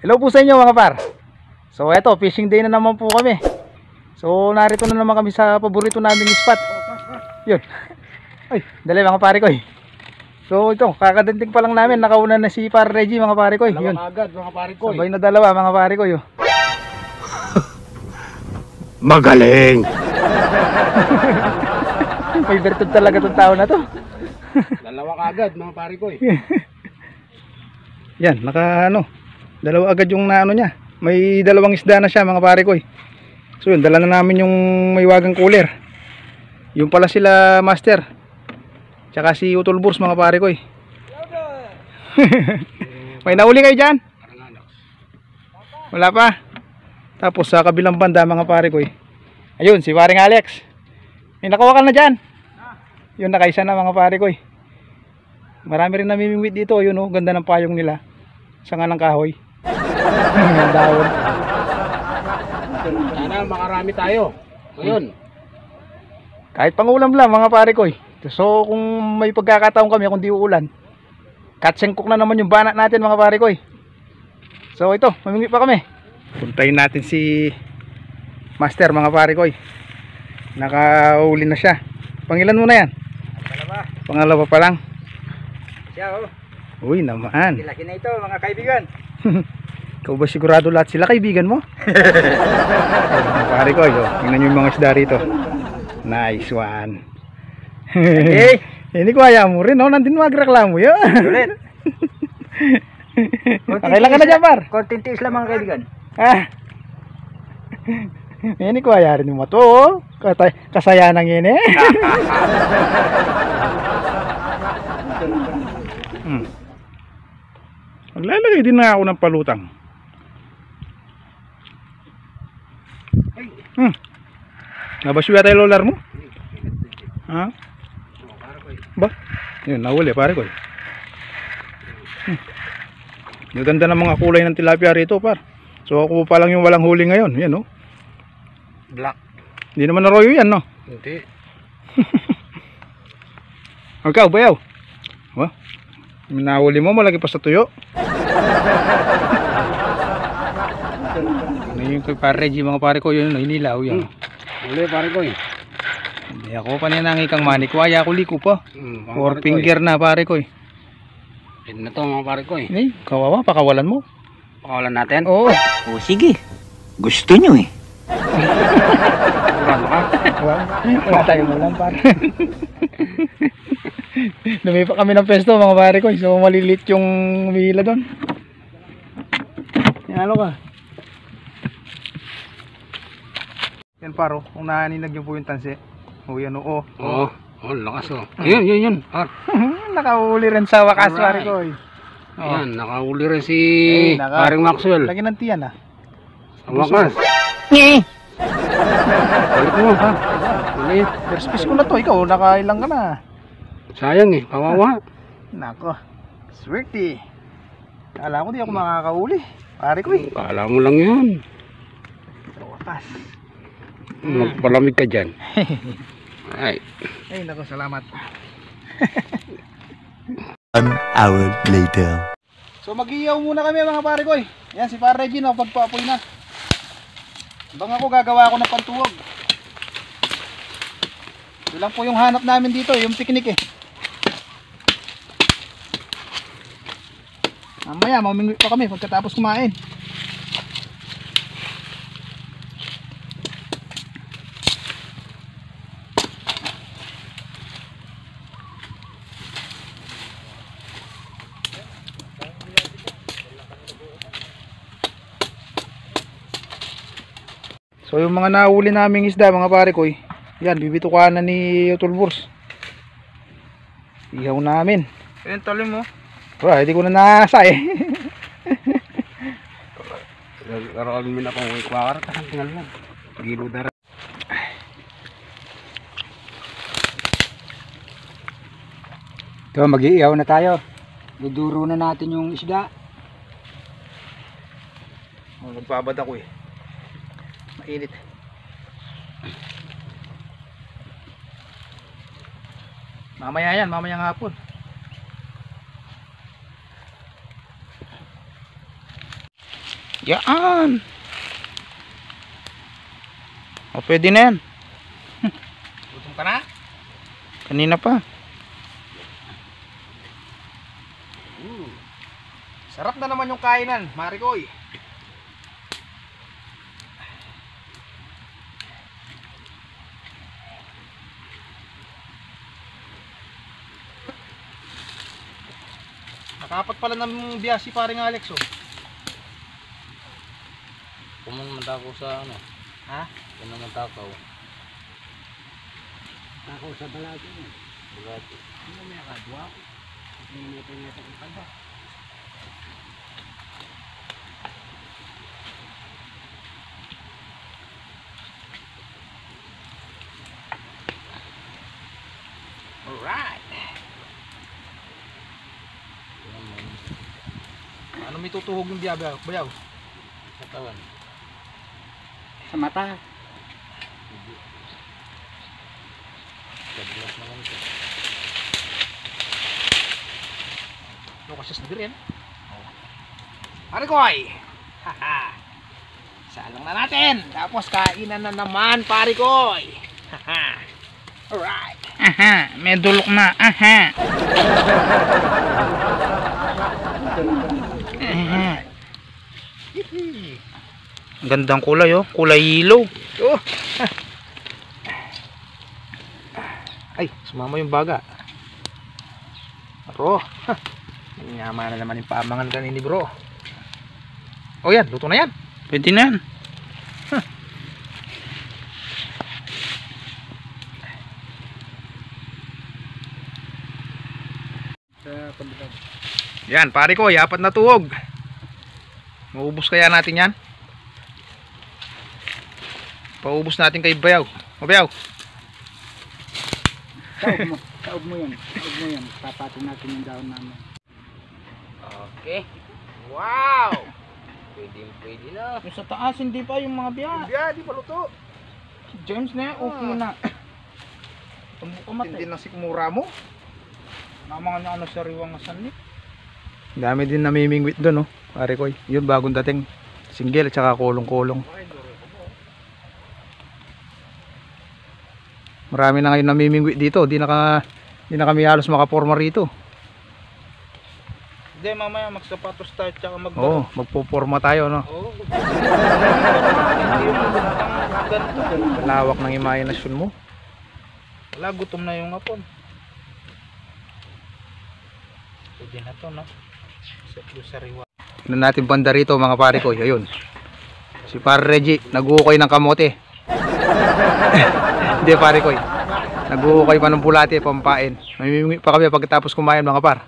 Hello po sa inyo mga par. So eto, fishing day na naman po kami. So narito na naman kami sa paborito naming spot. Yun. Ay, dali mga pare ko. So ito, kakadating pa lang namin, nakauna na si Par Reggie mga pare ko. Yun. Agad mga pare ko. Sabay na dalawa mga pare ko. Magaling. May bertud talaga tong tao na to. Dalawa agad mga pare ko. Yan, dalawa agad yung naano niya. May dalawang isda na siya mga pare ko. So yun, dala na namin yung may wagang cooler. Yung pala sila master. Tsaka si Utol Burs mga pare ko. May nauli kayo dyan? Wala pa. Tapos sa kabilang banda mga pare ko. Ayun, si paring Alex. May nakuha ka na dyan. Yun, nakaisa na mga pare ko. Marami rin namimingwit dito. Yun oh, ganda ng payong nila. Sanga ng kahoy. Ang dahon. Sana makarami tayo. Ngayon. Kahit pangulam lang mga pare ko. So kung may pagkakataon kami kung di uulan, katsengkok na naman yung banat natin mga pare ko. So ito, mamingwit pa kami. Puntayin natin si Master mga pare ko. Nakauli na siya. Pangilan mo na yan? Pangalawa pa lang. Siya oh. Uy naman. Laki na ito mga kaibigan. Ikaw ba sigurado lahat sila kaibigan mo? Mga pare ko, tingnan nyo yung mga isda rito. Nice one. Okay. Hindi ko ayaw mo rin, nandun magreklamo yun. Ulit. Nakailan ka na dyan par? Konting tiis lang mga kaibigan. Ini ko ayarin mo to. Kasaya nang ini. Maglalagay din na ako ng palutang. Nabasyo yata yung lolar mo? Ha? Ba? Yun, nahuli pare ko. Yung ganda ng mga kulay ng tilapia rito par. So ako pa lang yung walang huli ngayon. Yan oh. Black. Hindi naman naroyo yan no? Hindi. Ikaw bayaw. Wah. Nahuli mo malaki pa sa tuyo. Ano yung kay Par Reggie mga pare ko yun, hinilaw yan. Uli pare ko. Hindi ako paninangi kang manik, waya ko liko pa. Four finger na pare ko. Yan na to mga pare ko. Kawawa, pakawalan mo. Pakawalan natin? Oo. O sige, gusto nyo eh. Wala tayong ulam pare. Lumipa kami ng pesto mga pare ko. So malilit yung humihila doon. Yan ano ka? Yan paro, kung naninag nyo po yung tansi. O yan o. Oo. Oh, lakas oh. Yun. Nakauli rin sa wakas pare ko. Ayan, nakauli rin si Paring Maxwell. Lagi ng tiyan ah. Sa wakas. Balik mo ha. Ulit. First piece ko na to, ikaw nakailang ka na. Sayang eh, kawawa. Nako, swerte. Alam ko di ako makakauli. Pare ko eh. Kala mo lang yun. Sa wakas. Magpalamig ka dyan. Ay. Ay nako, salamat. 1 hour later. So mag-iyaw muna kami mga pare ko eh. Yan si Par Reggie na pagpaapoy na. Bang ako gagawa ako ng pantuwag. Ito lang po yung hanap namin dito, yung picnic eh. Mamaya mamingwit pa kami pagkatapos kumain. So yung mga nahuli naming isda mga pare ko, yan bibitukan na ni Utol Burs. Ihaw namin. Ayun talim mo. Wala, hindi ko na nasa eh. Karoon mo na kung ikwakar. Tingnan mo. Gilo dara. Ito, mag-iiyaw na tayo. Duduro na natin yung isda. Magbabad ako eh. Mainit. Mamaya yan, mamayang hapon. Yan. O, pwede na yan. Gutom ka na? Kanina pa. Sarap na naman yung kainan, Marikoy. Nakapat pala ng biya si paring Alex, oh. Kuman matakaw sa ano? Ha? Kuman matakaw. Ako sa balado. Bulati. Ano may akadwa? Hindi mo pinito ko pa ba? Alright. Ano may tutuhog yung biya, bayaw? Katawan. Sa mata. Sablas naman ito. Lokas na din. Parikoy! Haha! Salang na natin! Tapos kainan na naman, Parikoy! Haha! Alright! Aha, may dulok na. Aha. Aha. Gandang kulay, oh. Kulay yellow. Oh! Ay, sumama yung baga. Bro, yaman na naman yung pamangan kanini, bro. Oh yan, luto na yan. Pwede na yan. Yan, pare ko, apat na tuhog. Maubos kaya natin yan? Paubos natin kay Bayaw. O Bayaw. Taob mo yan. Taob mo yan. Tapatin natin yung daon namin. Okay. Wow! Pwede na. Yung sa taas, hindi pa yung mga biya. Biya, di pa luto. Si James na yan, okay na. Tumbo ka mati. Hindi na sikmura mo. Mga ano sa riwang asan. Dami din namimingwit doon, no? Pare ko, yun bagong dating. Single at saka kulong-kulong. Marami na ngayon namimingwit dito. Di na kami halos makaporma rito. Hindi, mamaya magsapatos tayo tsaka Oo, magpuporma tayo, no? Oo. Lawak ng imahinasyon mo. Wala, gutom na yung hapon. Pwede na to, no? Sa riwa. Tignan natin banda rito, mga pare ko. Ayun. Si Pare Reggie, nag-uukay ng kamote. Hindi, pare ko. Nag-uukay pa ng bulate, pampain. Mamimingwit pa kami pagkatapos kumain, mga par.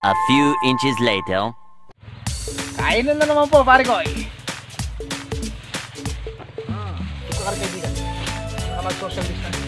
A few inches later. Kain na naman po, pare ko. Ito ka rin kaibigan. Saka mag-social distance.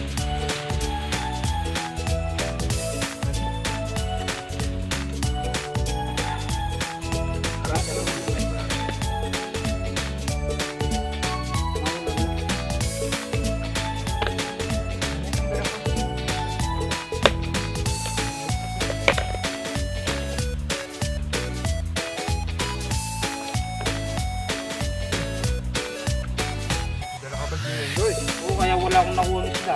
Oo, kaya wala akong nakuha ng isda.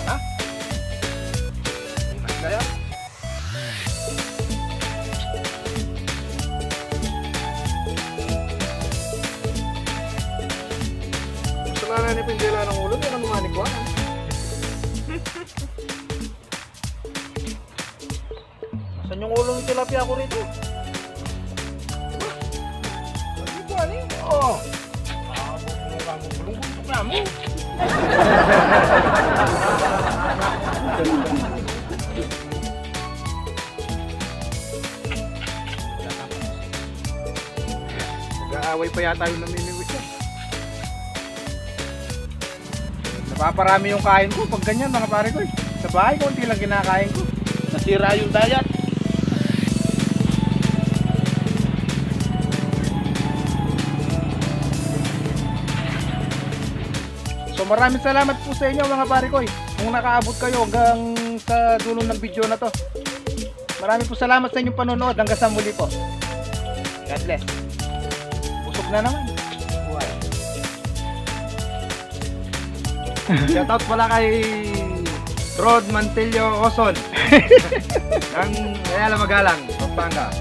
Ha? Imas kaya? Gusto na na ni Pindela ng ulo, hindi ka numanikwan. Saan yung ulo ng tilapia ko rito? Hindi ko ano eh. Oo. Bulong-bulong na mo. Nag-aaway pa yata yung namimiwit yan. Napaparami yung kain ko pag ganyan mga pare ko eh. Sa bahay, konti lang kinakain ko. Nasira yung diet. So maraming salamat po sa inyo mga pare ko. Kung nakaabot kayo hanggang sa dulo ng video na to. Maraming po salamat sa inyong panonood. Hanggang sa muli po. God bless. Busog na naman. Buhay. Shoutout pala kay Rod Mantillo Oson ng Ayala Magalang, Pampanga.